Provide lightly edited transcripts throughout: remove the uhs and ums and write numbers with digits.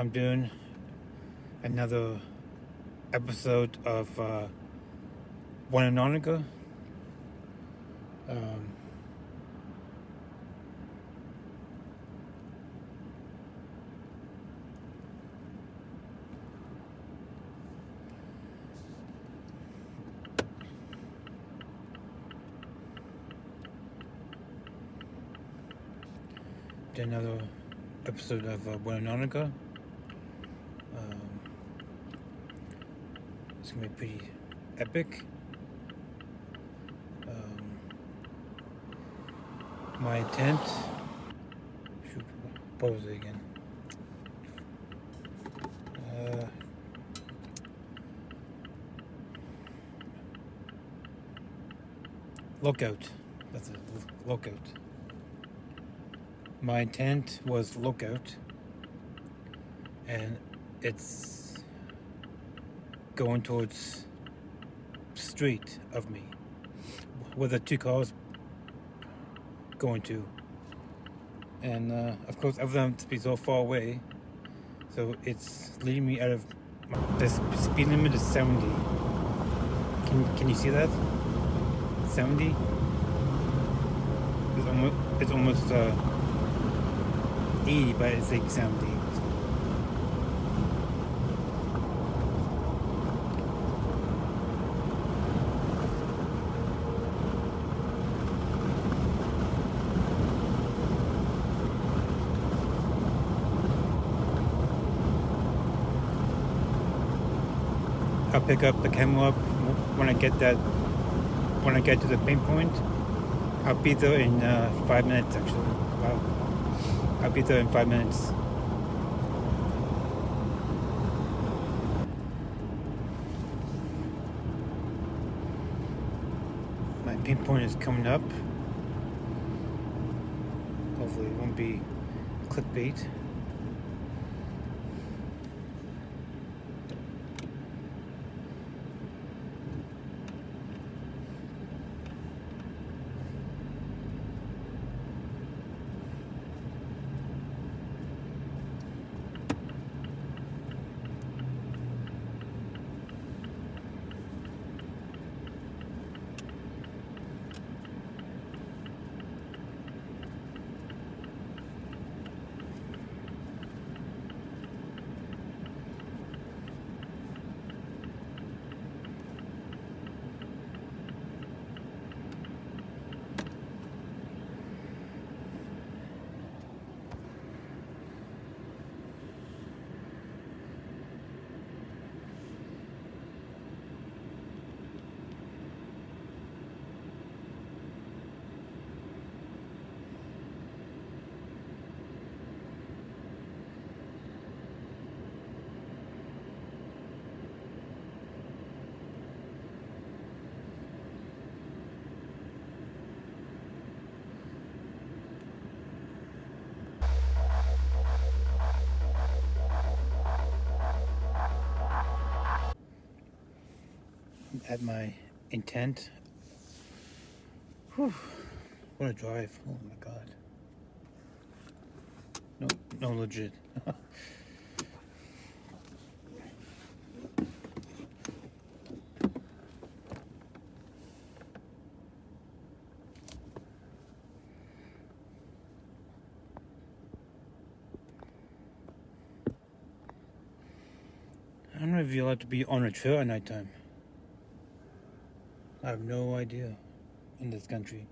I'm doing another episode of One Anonica. Another episode of One Anonica. It's gonna be pretty epic. My intent. Shoot, what was it again? Lookout. That's it. Lookout. My intent was lookout, and it's going towards street of me, where the two cars going to, and of course, of them to be so far away, so it's leading me out of the speed limit is 70. Can you see that? 70. It's almost 80, but it's like 70. I'll pick up the camera up when I get to the pinpoint. I'll be there in 5 minutes actually. Wow. I'll be there in 5 minutes. My pinpoint is coming up. Hopefully it won't be clickbait. At my intent. Whew, what a drive. Oh my god. No legit. I don't know if you're allowed to be on a trail at nighttime. I have no idea in this country.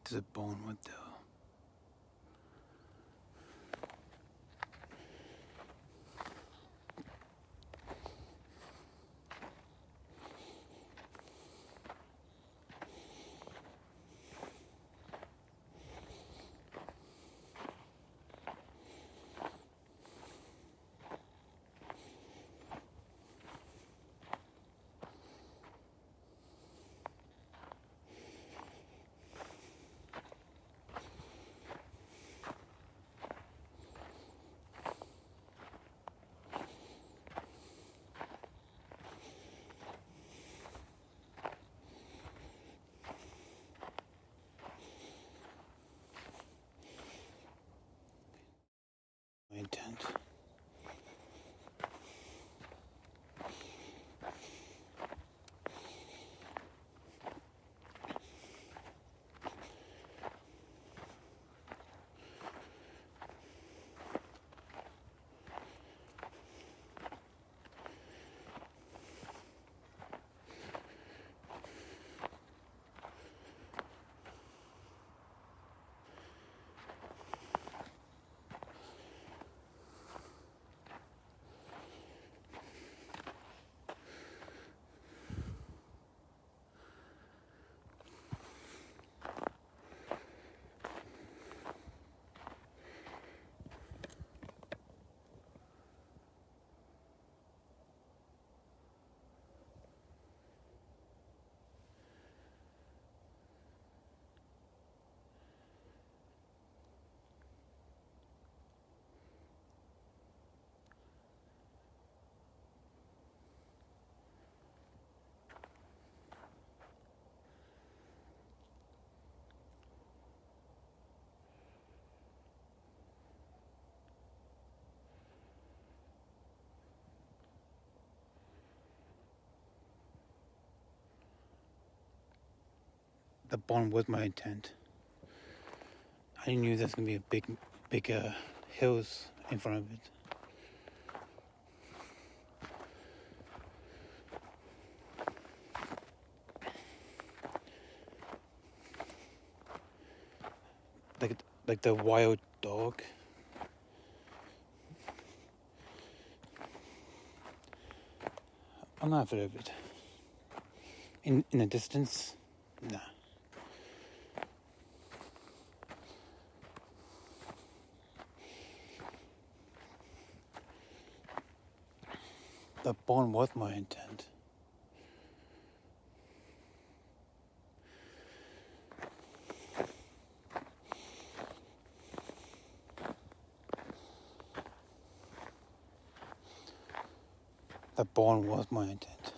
to the Bournemouth though. My intent. The barn was my intent. I knew there's gonna be a big hills in front of it. Like the wild dog. I'm not afraid of it. In the distance, nah. The barn was my intent. The barn was my intent.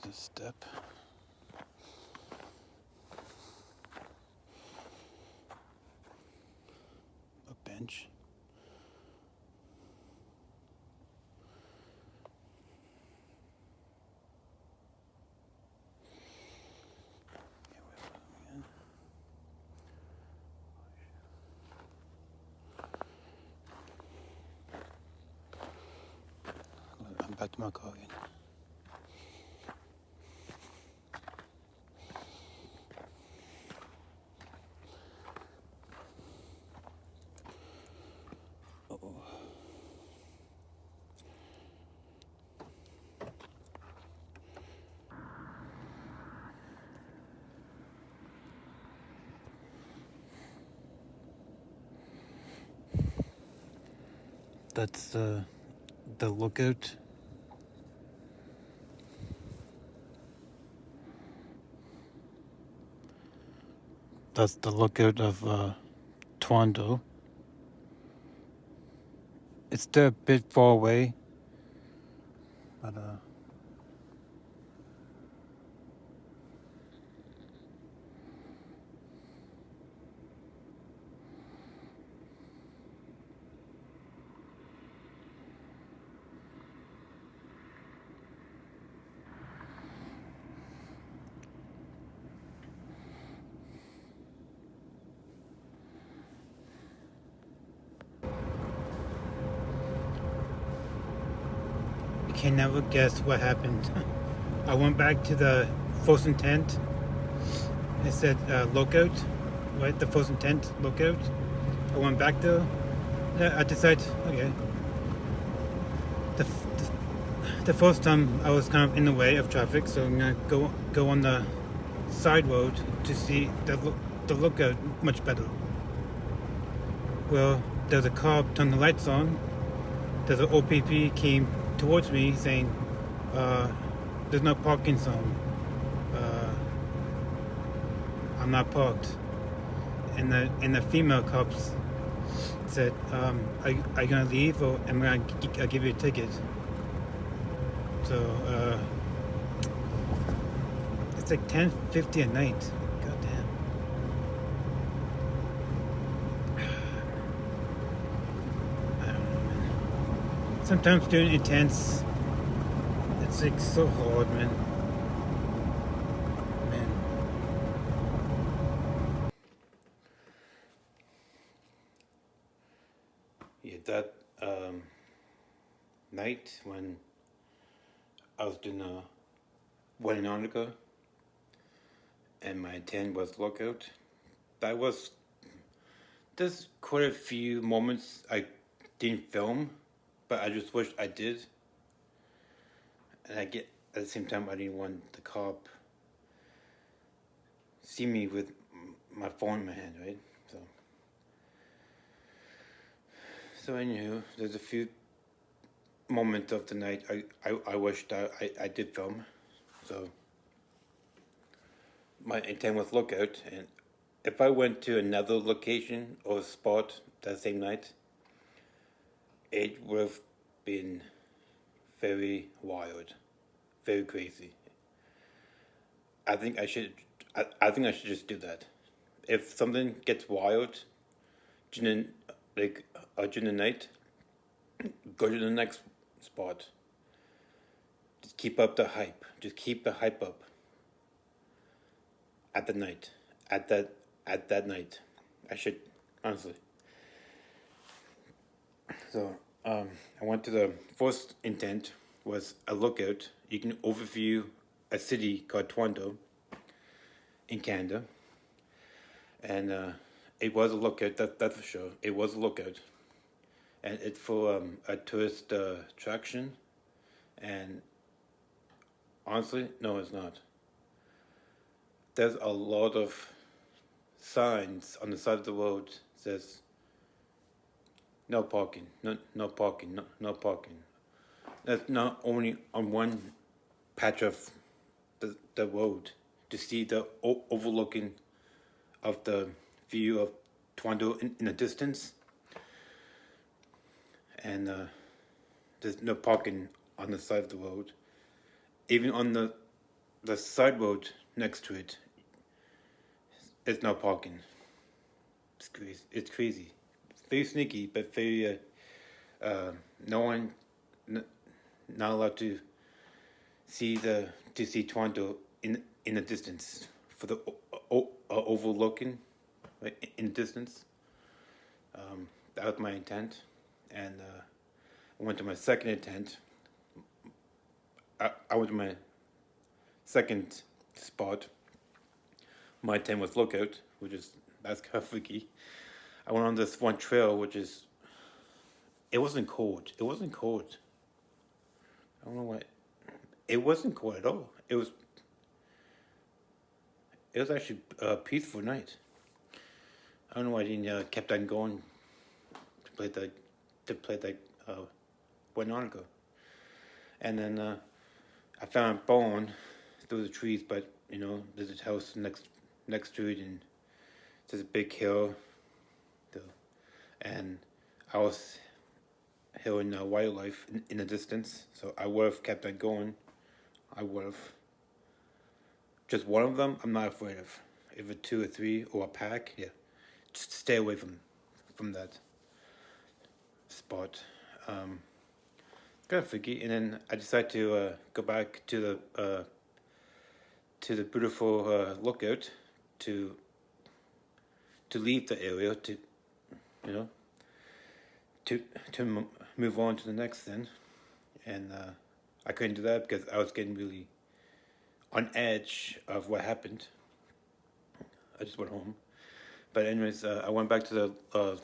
There's a step. A bench. I'm back to my car again. That's the lookout. That's the lookout of Toronto. It's still a bit far away, but can never guess what happened. I went back to the frozen tent. It said lookout, right? The frozen tent lookout. I went back there. Yeah, I decided, okay. The, the, the first time I was kind of in the way of traffic, so I'm gonna go on the side road to see the lookout much better. Well, there's a car turned the lights on. There's an OPP came towards me saying, "There's no parking zone. I'm not parked." And the female cops said, "Are you gonna leave, or am I gonna give you a ticket?" So it's like 10:50 at night. God damn. I don't know, man. Sometimes doing intense, it's like so hard, man. Yeah, that night when I was doing a wedding article and my intent was lookout, there's quite a few moments I didn't film, but I just wish I did. And at the same time, I didn't want the cop see me with my phone in my hand, right? So anywho, there's a few moments of the night I wished I did film. So my intent was lookout, and if I went to another location or spot that same night, it would have been very wild, very crazy. I think I should just do that. If something gets wild during during the night, go to the next spot. Just keep up the hype. Just keep the hype up. At the night, at that night, I should honestly. So I went to the first intent was a lookout. You can overview a city called Toronto in Canada, and it was a lookout. That's for sure. It was a lookout, and it's for a tourist attraction. And honestly, no, it's not. There's a lot of signs on the side of the road that says no parking, no parking, no parking. That's not only on one patch of the road to see the overlooking of the view of Toronto in the distance, and there's no parking on the side of the road. Even on the side road next to it, there's no parking. It's crazy. It's crazy. Very sneaky, but very no one not allowed to see Toronto in the distance for the overlooking, right, in the distance. That was my intent, and I went to my second intent. I went to my second spot. My intent was lookout, that's kind of freaky. I went on this one trail, it wasn't cold. It wasn't cold. I don't know why. It wasn't cold at all. It was actually a peaceful night. I don't know why I didn't kept on going to play that one hour ago. And then I found a bone through the trees, but there's a house next to it, and there's a big hill. And I was hearing wildlife in the distance, so I would have kept on going. I would have. Just one of them, I'm not afraid of. If it's two or three or a pack, yeah, just stay away from that spot. Kind of freaky. And then I decided to go back to the beautiful lookout to leave the area to move on to the next thing. And I couldn't do that because I was getting really on edge of what happened. I just went home. But anyways, I went back to the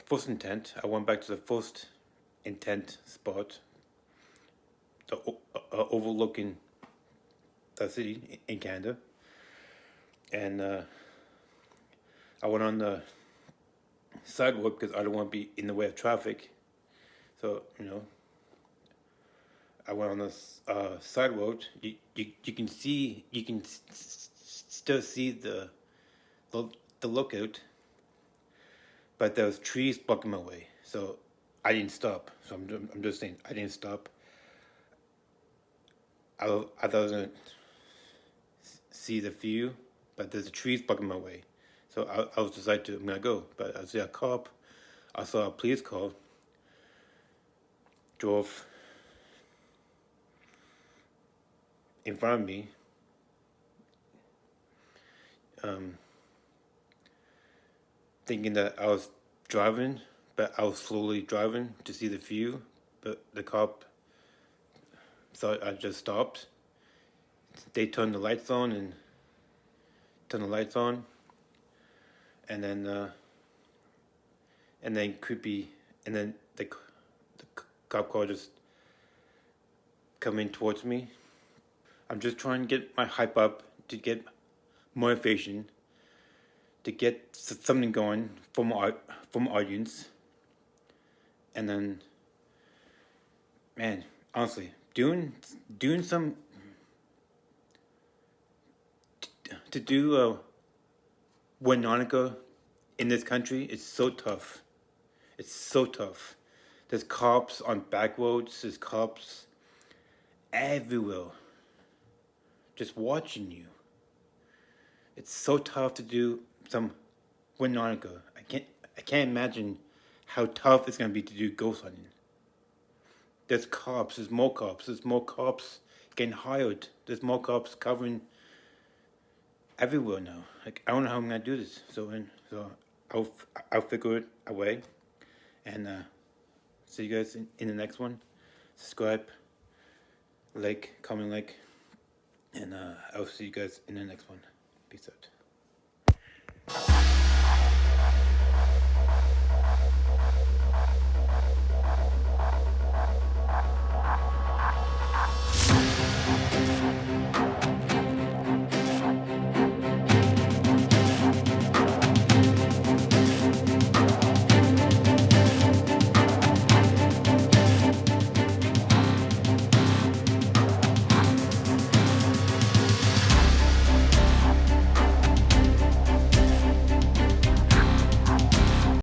first intent. I went back to the first intent spot, the overlooking the city in Canada, and I went on the sidewalk because I don't want to be in the way of traffic. So I went on the sidewalk. You can see, still see the lookout, but there was trees blocking my way. So I didn't stop. So I'm just saying I didn't stop. I thought I was gonna see the view, but there's a trees blocking my way. So I was decided I'm gonna go. But I see a cop. I saw a police car drove in front of me. Thinking that I was driving, but I was slowly driving to see the view. But the cop thought I just stopped. They turned the lights on, and then the cop car just coming towards me. I'm just trying to get my hype up, to get motivation, to get something going from audience, and then, man, honestly, doing some to do Winonica in this country is so tough. It's so tough. There's cops on back roads. There's cops everywhere, just watching you. It's so tough to do some Winonica. I can't imagine how tough it's gonna be to do ghost hunting. There's cops. There's more cops. There's more cops getting hired. There's more cops covering everywhere now. Like, I don't know how I'm gonna do this. So I'll figure it a way, and see you guys in the next one. Subscribe, like, comment, like, and I'll see you guys in the next one. Peace out.